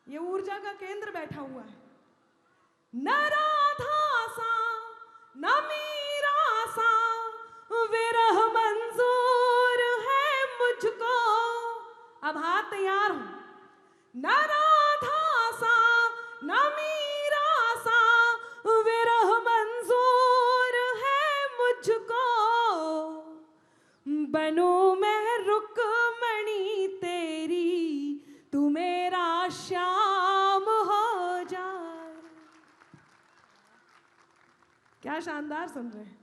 ये ऊर्जा का केंद्र बैठा हुआ है। न राधा सा न मीरा सा विरह मंजूर है मुझको। अब हाथ तैयार हो। न राधा सा न मीरा सा विरह मंजूर है मुझको। बनूं मैं रुक्मणी तेरी तू मेरा श्याम हो जाए। क्या शानदार सुन रहे हैं।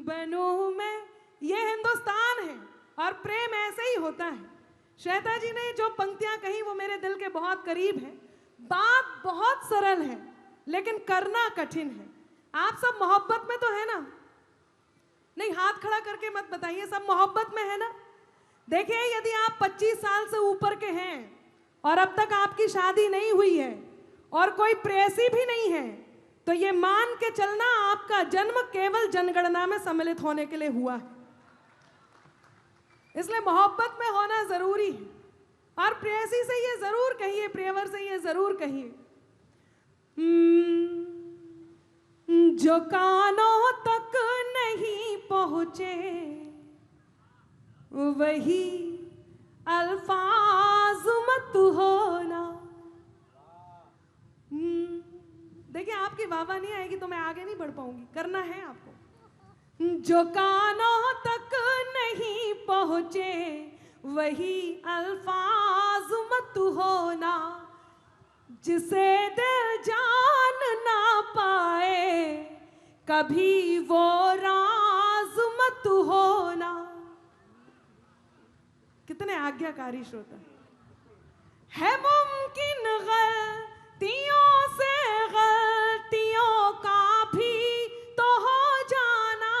बनूं मैं, ये हिंदुस्तान है और प्रेम ऐसे ही होता है। श्वेता जी ने जो पंक्तियां कही वो मेरे दिल के बहुत करीब है। बात बहुत सरल है लेकिन करना कठिन है। आप सब मोहब्बत में तो है ना? नहीं, हाथ खड़ा करके मत बताइए, सब मोहब्बत में है ना? देखिए, यदि आप 25 साल से ऊपर के हैं और अब तक आपकी शादी नहीं हुई है और कोई प्रेयसी भी नहीं है, तो ये मान के चलना आपका जन्म केवल जनगणना में सम्मिलित होने के लिए हुआ है। इसलिए मोहब्बत में होना जरूरी है। और प्रेयसी से ये जरूर कहिए, प्रियवर से ये जरूर कहिए, जो कानों तक नहीं पहुंचे वही अल्फाज मत होना। देखिए, आपकी वाह नहीं आएगी तो मैं आगे नहीं बढ़ पाऊंगी। करना है आपको। जो कानों तक नहीं पहुंचे वही अल्फाज मत होना। जिसे दिल जान ना पाए कभी वो राज मत होना। कितने आज्ञाकारी श्रोता। है मुमकिन गलतियों से गलतियों का भी तो हो जाना।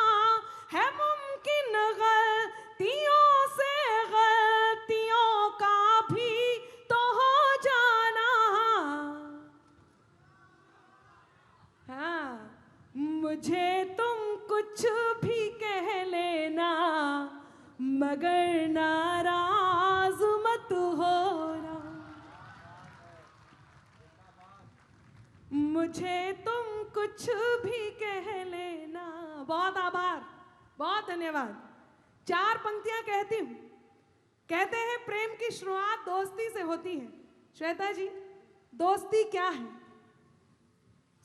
है मुमकिन गलतियों से गलतियों का भी तो हो जाना। हाँ, मुझे तुम कुछ भी कह लेना मगर नाराज मत होना। मुझे तुम कुछ भी कह लेना। बहुत आभार, बहुत धन्यवाद। 4 पंक्तियां कहती हूं। कहते हैं प्रेम की शुरुआत दोस्ती से होती है। श्वेता जी, दोस्ती क्या है?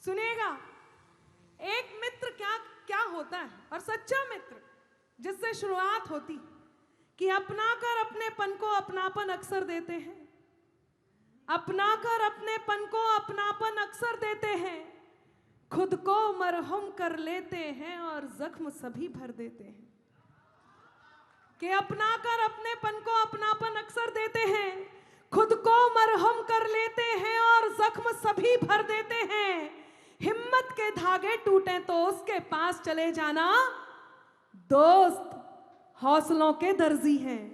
सुनिएगा, एक मित्र क्या क्या होता है और सच्चा मित्र जिससे शुरुआत होती कि अपना कर अपनेपन को अपनापन अक्सर देते हैं। अपना कर अपनेपन को अपनापन अक्सर देते हैं। खुद को मरहम कर लेते हैं और जख्म सभी भर देते हैं। कि अपना कर अपनेपन को अपनापन अक्सर देते हैं, खुद को मरहम कर लेते हैं और जख्म सभी भर देते हैं। हिम्मत के धागे टूटे तो उसके पास चले जाना। दोस्त हौसलों के दर्जी हैं,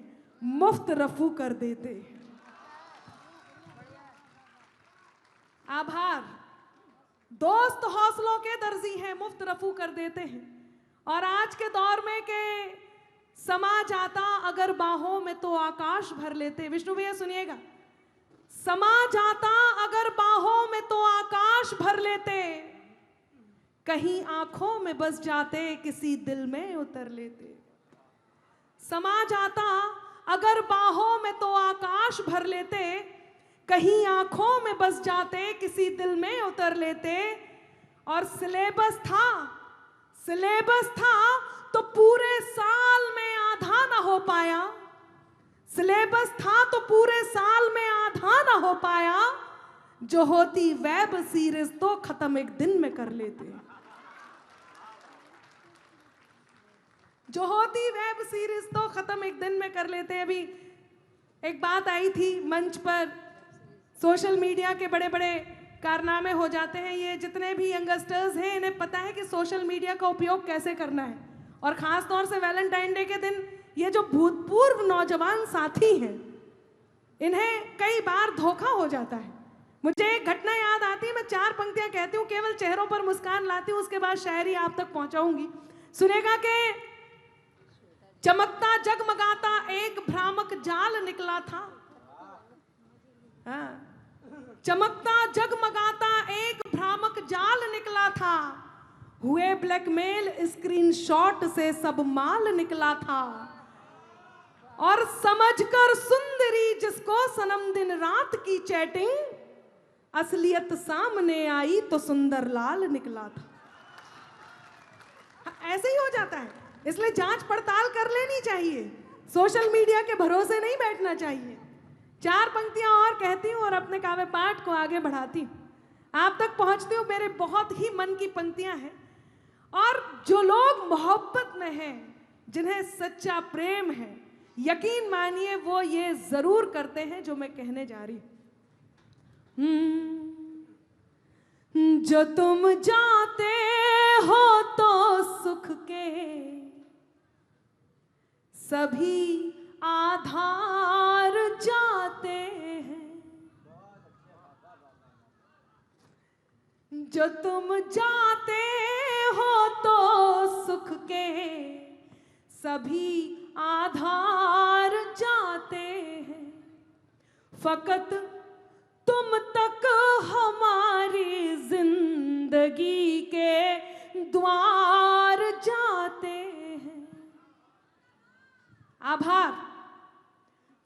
मुफ्त रफू कर देते हैं। आभार। दोस्त हौसलों के दर्जी हैं, मुफ्त रफू कर देते हैं। और आज के दौर में के समा जाता अगर बाहों में तो आकाश भर लेते। विष्णु भैया सुनिएगा, समा जाता अगर बाहों में तो आकाश भर लेते। कहीं आंखों में बस जाते किसी दिल में उतर लेते। समा जाता अगर बाहों में तो आकाश भर लेते। कहीं आंखों में बस जाते किसी दिल में उतर लेते। और सिलेबस था तो पूरे साल में आधा ना हो पाया। सिलेबस था तो पूरे साल में आधा ना हो पाया। जो होती वेब सीरीज तो खत्म एक दिन में कर लेते। जो होती वेब सीरीज तो खत्म एक दिन में कर लेते। अभी एक बात आई थी मंच पर, सोशल मीडिया के बड़े बड़े कारनामे हो जाते हैं। ये जितने भी यंगस्टर्स हैं इन्हें पता है कि सोशल मीडिया का उपयोग कैसे करना है। और ख़ास तौर से वैलेंटाइन डे के दिन ये जो भूतपूर्व नौजवान साथी हैं इन्हें कई बार धोखा हो जाता है। मुझे एक घटना याद आती है, मैं 4 पंक्तियां कहती हूँ, केवल चेहरों पर मुस्कान लाती हूँ, उसके बाद शायरी आप तक पहुंचाऊंगी। सुनेगा कि चमकता जगमगाता एक भ्रामक जाल निकला था। हाँ, चमकता जगमगाता एक भ्रामक जाल निकला था, हुए ब्लैकमेल स्क्रीनशॉट से सब माल निकला था। और समझकर सुंदरी जिसको सनम दिन रात की चैटिंग, असलियत सामने आई तो सुंदर लाल निकला था। ऐसे ही हो जाता है, इसलिए जांच पड़ताल कर लेनी चाहिए, सोशल मीडिया के भरोसे नहीं बैठना चाहिए। 4 पंक्तियां और कहती हूँ और अपने काव्य पाठ को आगे बढ़ाती हूँ, आप तक पहुंचती हूँ। मेरे बहुत ही मन की पंक्तियां हैं, और जो लोग मोहब्बत में हैं, जिन्हें सच्चा प्रेम है, यकीन मानिए वो ये जरूर करते हैं जो मैं कहने जा रही हूं। जो तुम जाते हो तो सुख के सभी आधार जाते हैं, जो तुम जाते हो तो सुख के सभी आधार जाते हैं, फकत तुम तक हमारी जिंदगी के द्वार जाते हैं। आभार।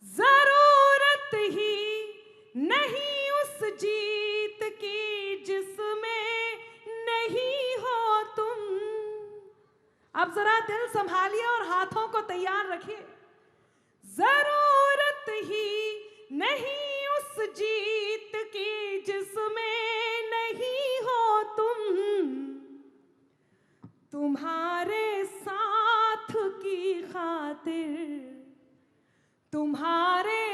जरूरत ही नहीं उस जीत की जिसमें नहीं हो तुम। अब जरा दिल संभालिए और हाथों को तैयार रखिए। जरूरत ही नहीं उस जीत की जिसमें नहीं हो तुम, तुम्हारे साथ की खातिर, तुम्हारे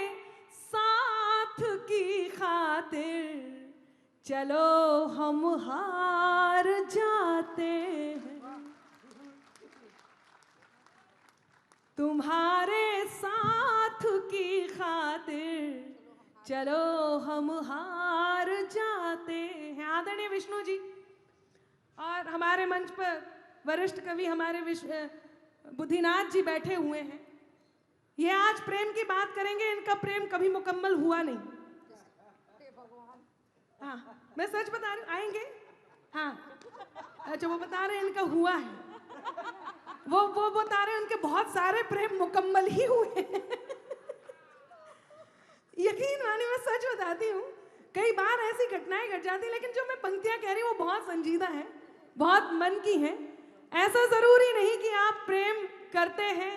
साथ की खातिर चलो हम हार जाते हैं, तुम्हारे साथ की खातिर चलो हम हार जाते हैं। आदरणीय विष्णु जी और हमारे मंच पर वरिष्ठ कवि हमारे बुद्धिनाथ जी बैठे हुए हैं। ये आज प्रेम की बात करेंगे, इनका प्रेम कभी मुकम्मल हुआ नहीं। हाँ, मैं सच बता रही हूँ, आएंगे। हाँ, अच्छा, वो बता रहे हैं इनका हुआ है, वो बता रहे हैं उनके बहुत सारे प्रेम मुकम्मल ही हुए। यकीन मानिए, मैं सच बताती हूँ, कई बार ऐसी घटनाएं घट जाती, लेकिन जो मैं पंक्तियां कह रही हूँ वो बहुत संजीदा है, बहुत मन की है। ऐसा जरूरी नहीं कि आप प्रेम करते हैं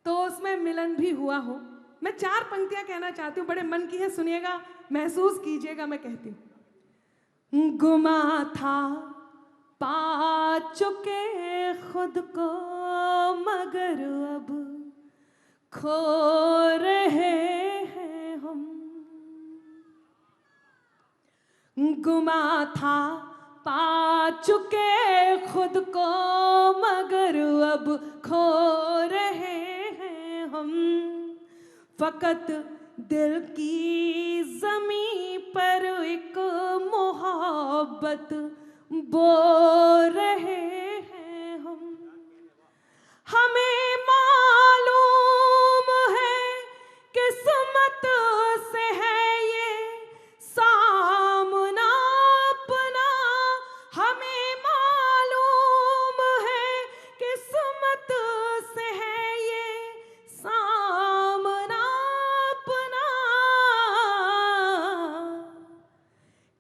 तो उसमें मिलन भी हुआ हो। मैं 4 पंक्तियां कहना चाहती हूँ, बड़े मन की है, सुनिएगा, महसूस कीजिएगा। मैं कहती हूँ, गुमा था पा चुके खुद को मगर अब खो रहे हैं हम, गुमा था पा चुके खुद को मगर अब खो रहे हैं हम, फकत दिल की ज़मीं पर एक मोहब्बत बो रहे हैं हम। हमें मालूम है किस्मत से है ये सामना अपना, हमें मालूम है किस्मत से है ये सामना अपना,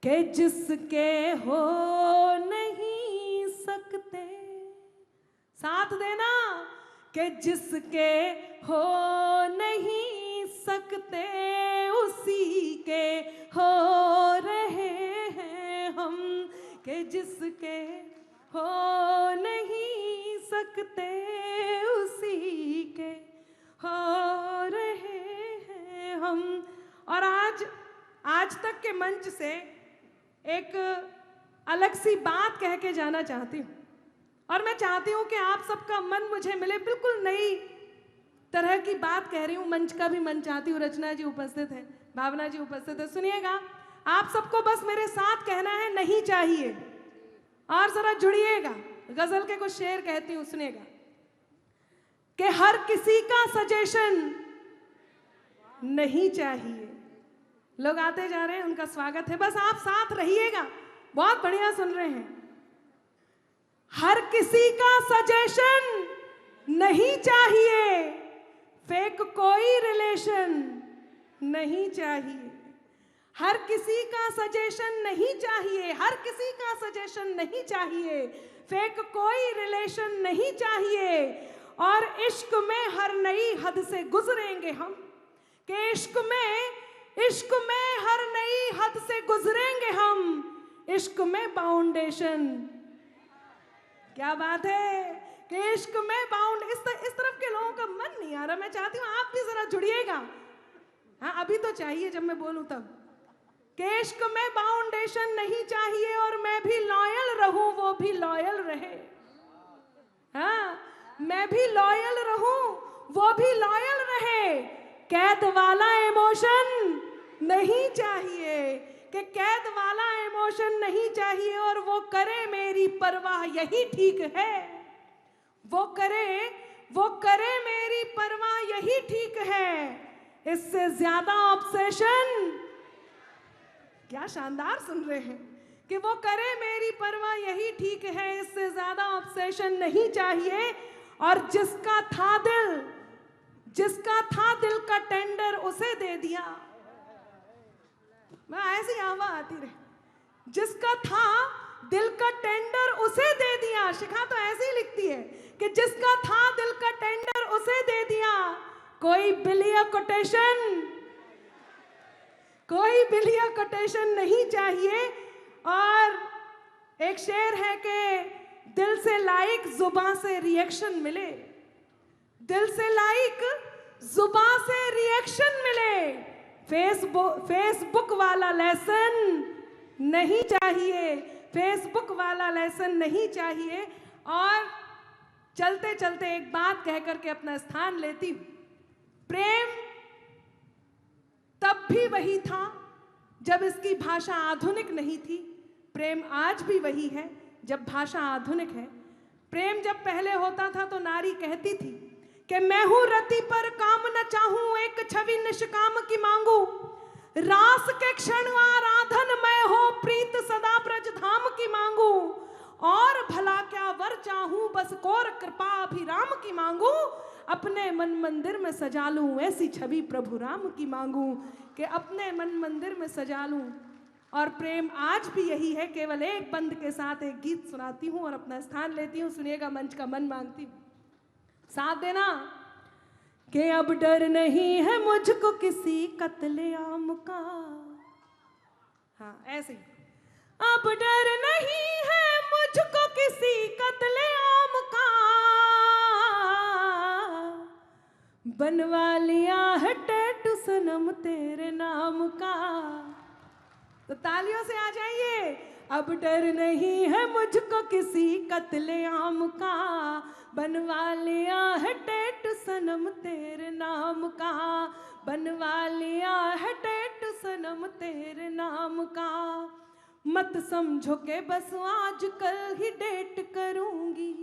के जिसके हो नहीं सकते, साथ देना, के जिसके हो नहीं सकते उसी के हो रहे हैं हम, के जिसके हो नहीं सकते उसी के हो रहे हैं हम। और आज तक के मंच से एक अलग सी बात कह के जाना चाहती हूँ, और मैं चाहती हूँ कि आप सबका मन मुझे मिले। बिल्कुल नई तरह की बात कह रही हूँ, मंच का भी मन चाहती हूँ। रचना जी उपस्थित है, भावना जी उपस्थित है। सुनिएगा, आप सबको बस मेरे साथ कहना है, नहीं चाहिए। और जरा जुड़िएगा, गजल के कुछ शेर कहती हूँ, सुनिएगा। कि हर किसी का सजेशन नहीं चाहिए, लोग आते जा रहे हैं, उनका स्वागत है, बस आप साथ रहिएगा। बहुत बढ़िया सुन रहे हैं। हर किसी का सजेशन नहीं चाहिए, फेक कोई रिलेशन नहीं चाहिए। हर किसी का सजेशन नहीं चाहिए, हर किसी का सजेशन नहीं चाहिए, फेक कोई रिलेशन नहीं चाहिए। और इश्क में हर नई हद से गुजरेंगे हम, कि इश्क में हर नई हद से गुजरेंगे हम। इश्क में बाउंडेशन, क्या बात है कि इश्क में इस तरफ के लोगों का मन नहीं आ रहा। मैं चाहती हूँ आप भी जरा जुड़िएगा। हाँ, अभी तो चाहिए जब मैं बोलूं तब। कि इश्क में बाउंडेशन नहीं चाहिए और मैं भी लॉयल रहूं, वो भी लॉयल रहे। हाँ, मैं भी लॉयल रहूं, वो भी लॉयल रहे। कैद वाला इमोशन नहीं चाहिए, कि कैद वाला इमोशन नहीं चाहिए और वो करे मेरी परवाह, यही ठीक है। वो करे मेरी परवाह, यही ठीक है। इससे ज्यादा ऑब्सेशन, क्या शानदार सुन रहे हैं, कि वो करे मेरी परवाह, यही ठीक है। इससे ज्यादा ऑब्सेशन नहीं चाहिए। और जिसका था दिल का टेंडर उसे दे दिया। मैं ऐसी आवाज आती रहे। जिसका था दिल का टेंडर उसे दे दिया। शिखा तो ऐसे ही लिखती है कि जिसका था दिल का टेंडर उसे दे दिया। कोई बिलिया कोटेशन नहीं चाहिए। और एक शेर है कि दिल से लाइक जुबान से रिएक्शन मिले, दिल से लाइक जुबान से रिएक्शन मिले। फेसबुक वाला लेसन नहीं चाहिए, फेसबुक वाला लेसन नहीं चाहिए। और चलते चलते एक बात कह करके अपना स्थान लेती हूं। प्रेम तब भी वही था जब इसकी भाषा आधुनिक नहीं थी। प्रेम आज भी वही है जब भाषा आधुनिक है। प्रेम जब पहले होता था तो नारी कहती थी कि मैं हूं रति पर काम न चाहूं, एक छवि निष्काम की मांगू। रास के क्षण आराधन मैं हो, प्रीत सदा ब्रज धाम की मांगू। और भला क्या वर चाहूं, बस कोर कृपा अभिराम की मांगू। अपने मन मंदिर में सजा लूं, ऐसी छवि प्रभु राम की मांगू। कि अपने मन मंदिर में सजा लूं। और प्रेम आज भी यही है। केवल एक बंद के साथ एक गीत सुनाती हूं और अपना स्थान लेती हूं। सुनिएगा, मंच का मन मांगती हूं, साथ देना। कि अब डर नहीं है मुझको किसी कत्लेआम का। हाँ, ऐसे ही। अब डर नहीं है मुझको किसी कत्लेआम का, बनवा लिया है टैटू सनम तेरे नाम का। तो तालियों से आ जाइए। अब डर नहीं है मुझको किसी कत्लेआम का, बनवा लिया है टैटू सनम तेरे नाम का। बनवा लिया है टैटू सनम तेरे नाम का। मत समझो के बस आज कल ही डेट करूंगी,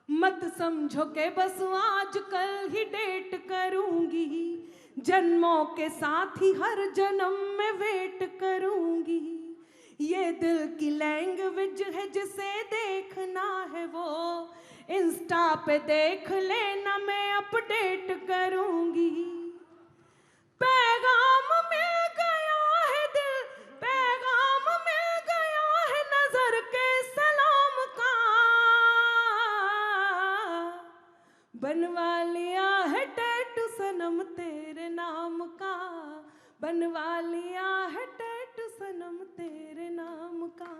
मत समझो के बस आज कल ही डेट करूंगी। जन्मों के साथ ही हर जन्म में वेट करूंगी। ये दिल की लैंग्वेज है, जिसे देखना है वो इंस्टा पे देख लेना, मैं अपडेट करूंगी। पैगाम मिल गया है दिल, पैगाम मिल गया है नजर के सलाम का। बनवा लिया है टैटू सनम तेरे नाम का, बनवा लिया है टैटू सनम तेरे नाम का।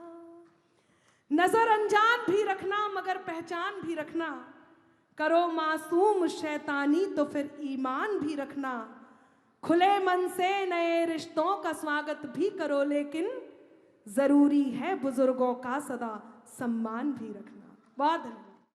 नजर अनजान भी रखना मगर पहचान भी रखना। करो मासूम शैतानी तो फिर ईमान भी रखना। खुले मन से नए रिश्तों का स्वागत भी करो, लेकिन जरूरी है बुजुर्गों का सदा सम्मान भी रखना। बहुत धन्यवाद।